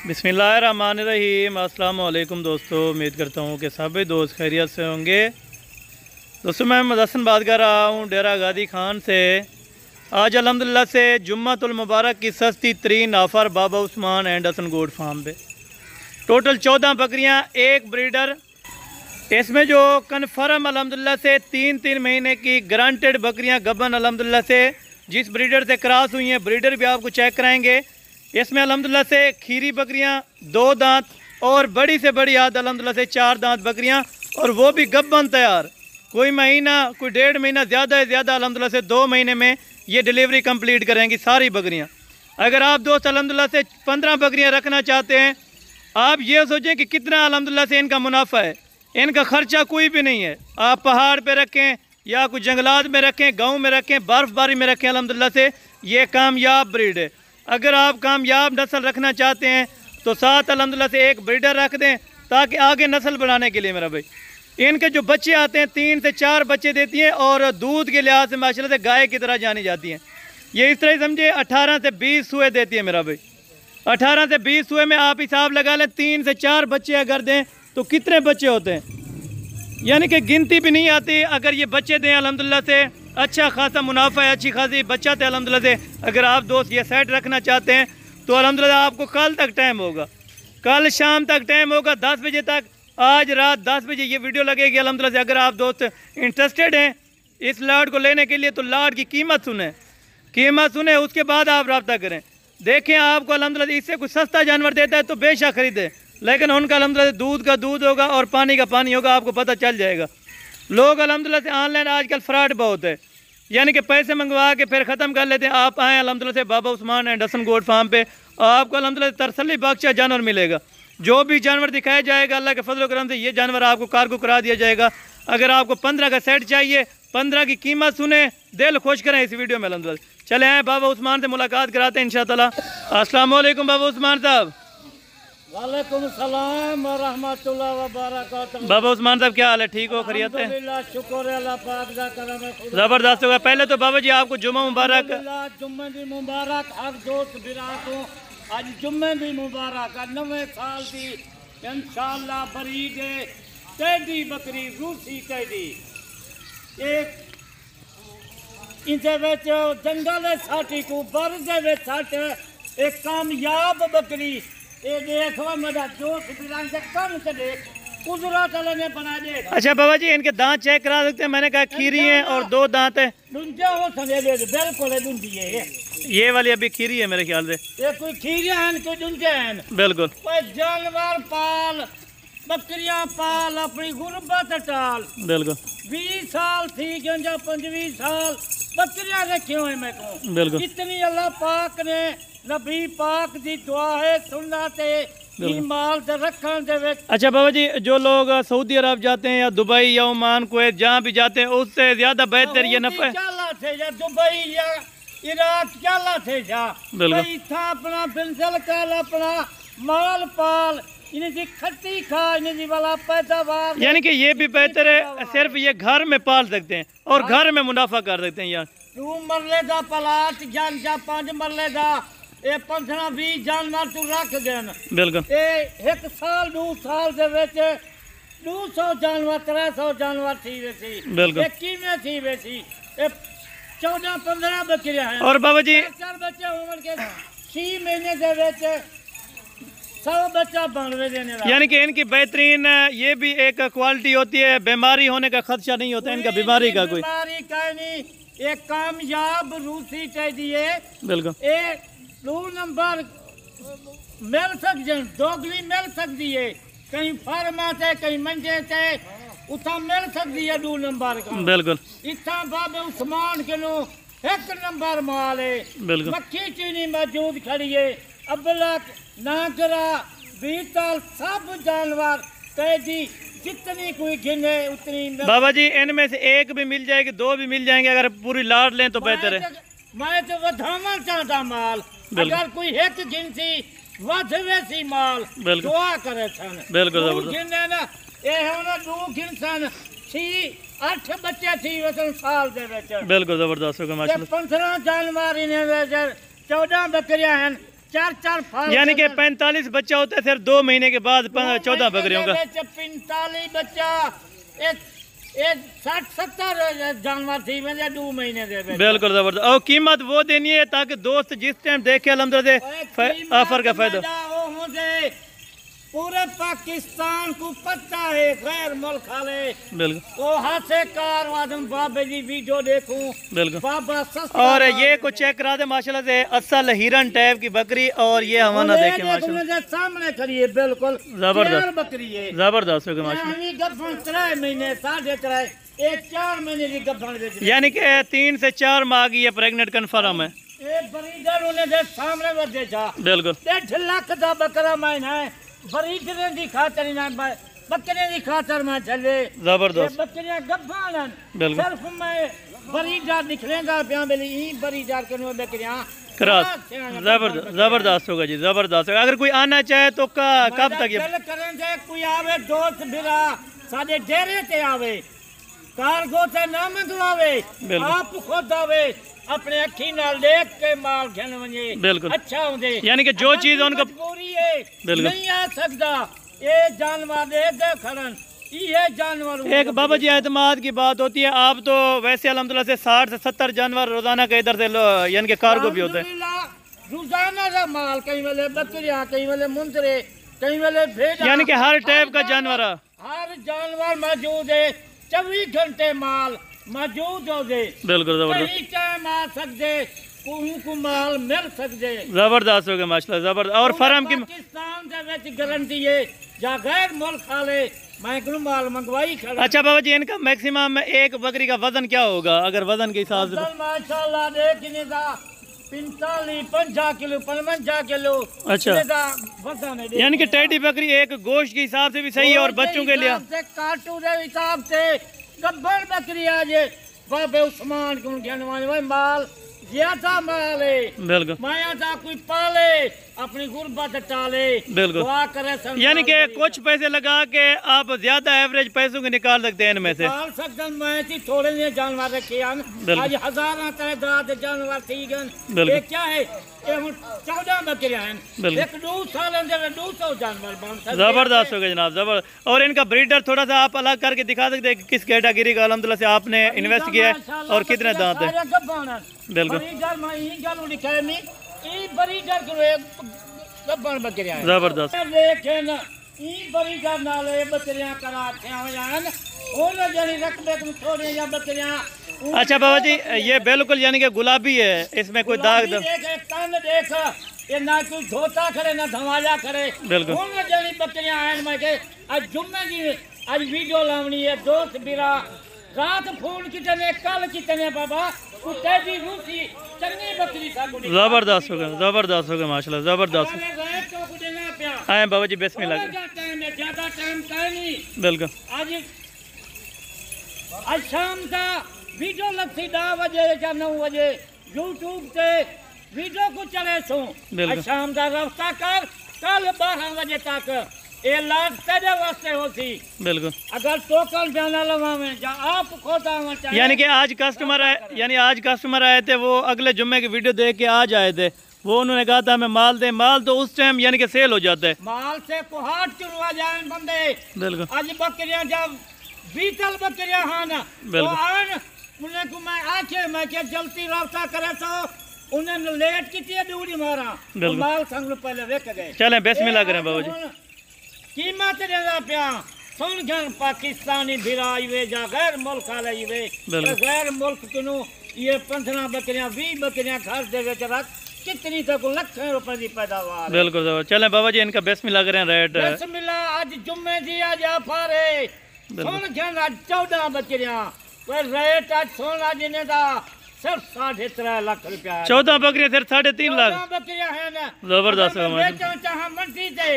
बिस्मिल्लाहिर्रहमानिर्रहीम। अस्सलाम वालेकुम दोस्तों, उम्मीद करता हूँ कि सभी दोस्त खैरियत से होंगे। दोस्तों मैं मोहम्मद हसन बात कर रहा हूँ डेरा गादी खान से। आज अल्हम्दुलिल्लाह से जुम्मतुल मुबारक की सस्ती तरीन offer Baba Usman and Hasan goat farm पे टोटल 14 बकरियाँ, एक ब्रीडर। इसमें जो कन्फर्म अल्हम्दुलिल्लाह से 3 महीने की ग्रांटेड बकरियाँ गबन अल्हम्दुलिल्लाह से जिस ब्रीडर से क्रॉस हुई हैं, ब्रीडर भी आपको चेक कराएंगे। इसमें अल्हम्दुलिल्लाह से खीरी बकरियां 2 दांत और बड़ी से बड़ी आद अल्हम्दुलिल्लाह से 4 दांत बकरियां, और वो भी गब्बन तैयार। कोई महीना, कोई 1.5 महीना, ज़्यादा से ज़्यादा अल्हम्दुलिल्लाह से 2 महीने में ये डिलीवरी कंप्लीट करेंगी सारी बकरियां। अगर आप दोस्त अल्हम्दुलिल्लाह से 15 बकरियां रखना चाहते हैं, आप ये सोचें कि कितना अल्हम्दुलिल्लाह से इनका मुनाफा है। इनका खर्चा कोई भी नहीं है। आप पहाड़ पर रखें या कुछ जंगलात में रखें, गाँव में रखें, बर्फ़बारी में रखें, अल्हम्दुलिल्लाह से ये कामयाब ब्रीड है। अगर आप कामयाब नस्ल रखना चाहते हैं तो साथ अल्हम्दुलिल्लाह से एक ब्रीडर रख दें ताकि आगे नस्ल बढ़ाने के लिए मेरा भाई। इनके जो बच्चे आते हैं 3 से 4 बच्चे देती हैं और दूध के लिहाज से माशाल्लाह से गाय की तरह जानी जाती हैं। ये इस तरह समझे 18 से 20 सुए देती है मेरा भाई। 18 से 20 सुए में आप हिसाब लगा लें, 3 से 4 बच्चे अगर दें तो कितने बच्चे होते हैं, यानी कि गिनती भी नहीं आती। अगर ये बच्चे दें अल्हम्दुलिल्लाह से अच्छा खासा मुनाफा है, अच्छी खासी बचत है अल्हम्दुलिल्लाह से। अगर आप दोस्त ये सेट रखना चाहते हैं तो अल्हम्दुलिल्लाह आपको कल तक टाइम होगा, कल शाम तक टाइम होगा, 10 बजे तक। आज रात 10 बजे ये वीडियो लगेगी अल्हम्दुलिल्लाह से। अगर आप दोस्त इंटरेस्टेड हैं इस लाड को लेने के लिए तो लाड की कीमत सुने, उसके बाद आप रब्ता करें। देखें आपको अल्हम्दुलिल्लाह इससे कुछ सस्ता जानवर देता है तो बेशक खरीदें, लेकिन उनका अल्हम्दुलिल्लाह दूध का दूध होगा और पानी का पानी होगा, आपको पता चल जाएगा। लोग अल्हम्दुलिल्लाह से ऑनलाइन आजकल फ्रॉड बहुत है, यानी कि पैसे मंगवा के फिर ख़त्म कर लेते हैं। आप आएँ अल्हम्दुलिल्लाह से Baba Usman and Hasan goat farm पे, आपको अल्हम्दुलिल्लाह तसल्ली बख्शा जानवर मिलेगा। जो भी जानवर दिखाया जाएगा अल्लाह के फजल करम से ये जानवर आपको कार्गो करा दिया जाएगा। अगर आपको 15 का सेट चाहिए, 15 की कीमत सुने, दिल खुश करें इस वीडियो में अल्हम्दुलिल्लाह। चले आए बाबा उस्मान से मुलाकात कराते हैं इंशाअल्लाह। अस्सलाम वालेकुम बाबा उस्मान साहब। वालेकुम सलाम व रहमतुल्लाह व बरकातहू। बाबा उस्मान साहब क्या हाल है, ठीक हो, खैरियत है? अल्हम्दुलिल्लाह, शुक्र है अल्लाह पाक दा करम है। ज़बरदस्त होगा। पहले तो बाबा जी आपको जुम्मा मुबारक। जुम्मे दी मुबारक हर दोस्त बिरातो आज जुम्मे दी मुबारक नवे साल दी इंशाअल्लाह बरीद टेडी बकरी रूसी टेडी एक इनसे विच जंगल साटी को बर दे विच सट एक कामयाब बकरी ये देखो मेरा दोस्त बिरान से कम से देख कुदरत अल्लाह ने बना दे। अच्छा बाबा जी इनके दांत चेक करा सकते हैं? मैंने कहा खीरी है और 2 दांत है। दुंजा हो सने बिल्कुल दुंजी है। ये वाली अभी खीरी है मेरे ख्याल से। ये कोई खीरिया हैं कोई दुंजे हैं। बिल्कुल। कोई जानवर पाल, बकरियां पाल, अपनी गुर्बत टाल। बिल्कुल। 20 साल थी गंजा 25 साल बकरियां रखी हुई मैं को। बिल्कुल। इतनी अल्लाह पाक ने नबी पाक की दुआ है सुनना ते माल दे रखन दे विच। अच्छा बाबा जी जो लोग सऊदी अरब जाते हैं या दुबई या ओमान कुवैत जहाँ भी जाते हैं उससे ज्यादा बेहतर ये नफा है? चला थे या दुबई या इराक चला थे जा इथा अपना बिंसल कर अपना माल पाल इन्हें खट्टी खा इन्हें वाला पैदावार, यानी कि ये भी बेहतर है। सिर्फ ये घर में पाल सकते हैं और घर में मुनाफा कर सकते हैं। यार 2 मरले का प्लाट जान जा 5 मरले का ये 15-20 जानवर तू रख देन। बिल्कुल। ये 1 साल 2 साल दे विच 200 जानवर 300 जानवर थी वैसी। बिल्कुल। ये किमें थी वैसी 14-15 बकरियां हैं और बाबा जी 4 बच्चे उम्र के 6 महीने दे विच 100 बच्चा बनवे देने वाला। यानी कि इनकी बेहतरीन ये भी एक क्वालिटी होती है, बीमारी होने का खदशा नहीं होता इनका, बीमारी का कोई बीमारी का नहीं। एक कामयाब रूसी चाहिए। बिल्कुल। एक 2 नंबर मिल सकते, दोगली मिल सकती है, कहीं फार्मा से कहीं मंजे से उतना मिल सकती है 2 नंबर का। बिल्कुल। इतना बाबे उस्मान के लो 1 नंबर माल है। बिल्कुल। मक्खी चीनी मौजूद खड़ी है, अबलक नागरा बीतल सब जानवर कैदी जितनी कोई गिने उतनी। बाबा जी इनमें से एक भी मिल जाएगी, 2 भी मिल जाएंगे, अगर पूरी लाड लें तो बेहतर है। मैं तो वधावन चाहता माल, अगर कोई एक गिनती वधवेसी माल दुआ करे सन। बिल्कुल गिने ना ये होना 2 गिनसन 6-8 बच्चे थी वसन साल दे विच। बिल्कुल जबरदस्त होगा माशाल्लाह। 15 जानवर इन्हें 14 बकरियां हैं चार फाल यानी कि 45 बच्चा होता है फिर 2 महीने के बाद 14 बकरियों का। 45 बच्चा एक 60-70 जानवर थी मुझे 2 महीने दे। बिल्कुल जबरदस्त। और कीमत वो देनी है ताकि दोस्त जिस टाइम देखे अल्हम्दुलिल्लाह ऑफर का फायदा पूरे पाकिस्तान को पता है गैर मुल्क वाले बिल्कुल वो हाथ से कार वादम बाबे जी वीडियो देखूं बिल्कुल। बाबा सस्ता और ये कुछ चेक करा दे माशाल्लाह से असल हिरन टाइप की बकरी और ये हवाना देखे माशाल्लाह मुझे सामने खड़ी है बिल्कुल जबरदस्त बकरी है जबरदस्त होगा माशाल्लाह। यानी गब्बन 3 महीने 3.5 एक 4 महीने की गब्बन बेच यानी कि 3 से 4 माह की ये प्रेग्नेंट कन्फर्म है। एक बरीडर उन्हें दे सामने वर देखा बिल्कुल 1.5 लाख दा बकरा महीना है बरीडर दी खातर ना बकरे दी खातर मैं चले जबरदस्त बकरियां गब्बान बिल्कुल सिर्फ मैं बरीडर निकलेगा प्या बेली ई बरीडर कनो बकरियां क्रॉस जबरदस्त जबरदस्त होगा जी जबरदस्त होगा। अगर कोई आना चाहे तो कब तक ये चल करें जे कोई आवे दोस्त बिरा साडे डेरे ते आवे कारगो ते ना मंगवावे आप खुद आवे अपने अखी नाल देख के माल घन वने बिल्कुल अच्छा होंदे। यानी कि जो चीज उनका पूरी है बिल्कुल नहीं आ सकता ये जानवर दे खड़न ये जानवर एक बाबा जी एतमाद की बात होती है। आप तो वैसे अल्हम्दुलिल्लाह से 60 से 70 जानवर रोजाना के इधर से यानी कि कार्गो भी होते हैं रोजाना का माल कहीं वाले बकरियां कहीं वाले मुंदरे कहीं वाले भेड़ यानी कि हर टाइप का जानवर हर जानवर मौजूद है 24 घंटे माल मौजूद हो दे बिल्कुल जबरदस्त कहीं टाइम आ सकते को माल मिल सकते जबरदस्त हो गया माशाल्लाह जबरदस्त। और फार्म की पाकिस्तान दे विच गारंटी है जा गैर मुल्क वाले मैं को माल मंगवाई खड़ा। अच्छा बाबा जी इनका मैक्सिमम एक बकरी का वजन क्या होगा अगर वजन के हिसाब से? माशाल्लाह देखने दा 45-50 किलो 55 किलो अच्छा वजन है। यानी कि टेडी बकरी एक गोश्त के हिसाब से भी सही है और बच्चों के लिए काटू के हिसाब से गब्बर बकरी आज बाबे उस्मान को कहने माल ज्यादा माल है बिल्कुल माया था कोई पाले अपनी गुर्बत टाले बिल्कुल दुआ करे यानी कि कुछ पैसे लगा के आप ज्यादा एवरेज पैसों के निकाल सकते हैं इनमें से। निकाल सकते मैं थी थोड़े ने जानवर रखे हैं आज हजारों तादाद जानवर थी गन ये क्या है ये 14 बकरियां हैं एक 2 साल अंदर 200 जानवर बन सकते जबरदस्त हो गया जनाब जबरदस्त। और इनका ब्रीडर थोड़ा सा आप अलग करके दिखा सकते हैं कि किस कैटेगरी का अल्हम्दुलिल्लाह से आपने इन्वेस्ट किया है और कितने दांत है बिल्कुल जबरदस्त अच्छा बाबा जी ये बिल्कुल यानी कि गुलाबी है इसमें कोई दाग देख ये ना कोई धोता करे ना धमाया करे बिल्कुल बकरियां हैं मैं के आज जुम्मे की आज वीडियो लावनी है दोस्त बिरा रात फोन कितने कल कितने बाबा कुत्ते भी रूसी चंगी बकरी था जबरदस्त हो गया माशाल्लाह जबरदस्त। आए बाबा जी बिस्मिल्लाह ज्यादा टाइम का नहीं बिल्कुल आज शाम का वीडियो लगती 10 बजे या 9 बजे यूट्यूब पे वीडियो को चले सो आज शाम का रास्ता कर कल 12 बजे तक ये लाख तेरे वास्ते होती बिल्कुल अगर टोकन जाना लगा में जा आप खोता यानी कि आज कस्टमर आए थे वो अगले जुम्मे की वीडियो देख के आज आए थे वो उन्होंने कहा था हमें माल दे माल तो उस टाइम यानी कि सेल हो जाता है माल से कुहाट चुनवा जाए बंदे बिल्कुल आज बकरियां जब बीतल बकरियां हाँ ना तो आन उन्हें को मैं आके मैं क्या जल्दी रास्ता करे तो उन्हें लेट कितनी दूरी मारा माल संग पहले वेक गए चलें बिस्मिल्लाह करें बाबूजी कीमत देना पिया सुन गन पाकिस्तानी भिराई वे जा गैर मुल्क वाले वे गैर मुल्क किनु ये 15 बकरियां 20 बकरियां घर दे विच रख कितनी तक लाखों रुपए की पैदावार बिल्कुल चलें बाबा जी इनका बिस्मिल्लाह करें रेट बिस्मिल्लाह आज जुम्मे दी आज आफारे सुन गन आज 14 बकरियां पर रेट आज सोना जिने दा सिर्फ 3.5 लाख रुपया 14 बकरियां सिर्फ 3.5 लाख बकरियां है ना जबरदस्त है माशाल्लाह चाह मंडी से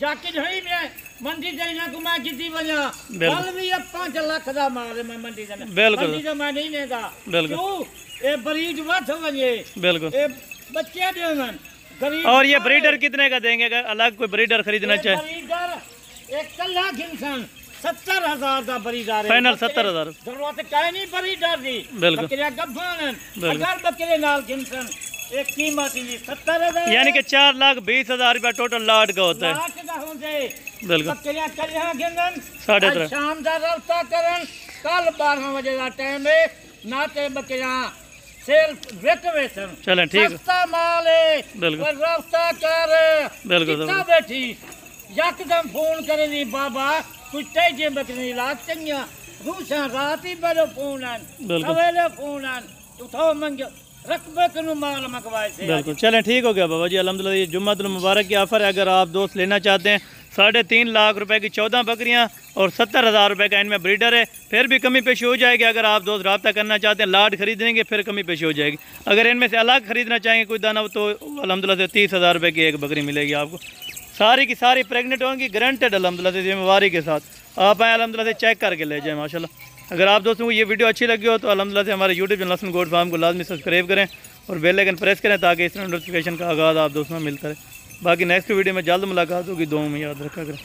जाके ढई में मंडी से ना घुमा किती बजा कल भी 5 लाख दा माल है मंडी से बिल्कुल मंडी से मैं नहीं लेगा बिल्कुल ये बरीज वथ वने बिल्कुल ये बच्चे देवन गरीब और ये ब्रीडर कितने का देंगे अगर अलग कोई ब्रीडर खरीदना चाहे ब्रीडर एक लाख इंसान 70,000 का ब्रीडर है फाइनल 70,000 जरूरत काहे नहीं ब्रीडर दी बिल्कुल बकरियां गब्बान अगर बकरे नाल इंसान एक कीमत ही 70,000 यानी कि 4,20,000 रुपया टोटल लाट का होता है। लाख का होंगे बिल्कुल बकरियां कलियां गिनन 3.5 शाम का रफ्ता करन कल 12 बजे का टाइम है नाते बकरियां सेल विक वेचन चलें ठीक सस्ता माल है बिल्कुल। पर रफ्ता कर बिल्कुल, कितना बैठी यकदम फोन करे नी बाबा कुछ तेजे बकरी लाख चंगिया रूसा रात ही बड़ो फोन आन बिल्कुल। सवेरे फोन आन उठाओ मंग रकबे कनु माल मंगवाए से बिल्कुल। चलें ठीक हो गया बाबा जी, अल्हम्दुलिल्लाह। ये जुम्मतुल मुबारक की ऑफ़र है। अगर आप दोस्त लेना चाहते हैं 3.5 लाख रुपए की 14 बकरियां और 70,000 रुपये का इनमें ब्रीडर है। फिर भी कमी पेशी हो जाएगी। अगर आप दोस्त रब्ता करना चाहते हैं लाट खरीदेंगे फिर कमी पेशी हो जाएगी। अगर इनमें से अलग खरीदना चाहेंगे कोई दाना तो अल्हम्दुलिल्लाह से 30,000 रुपये की एक बकरी मिलेगी आपको। सारी की सारी प्रेग्नेंट होंगी, गारंटेड अल्हम्दुलिल्लाह से, जिम्मेवारी के साथ। आप आए अल्हम्दुलिल्लाह से चेक करके ले जाएँ माशाल्लाह। अगर आप दोस्तों को ये वीडियो अच्छी लगी हो तो अल्हम्दुलिल्लाह से हमारे YouTube channel Hasan goat farm को लाजमी सब्सक्राइब करें और बेल आइकन प्रेस करें ताकि इस नोटिफिकेशन का आगाज़ आप दोस्तों में मिलता रहे। बाकी नेक्स्ट वीडियो में जल्द मुलाकात होगी। दुआ में याद रखा करें।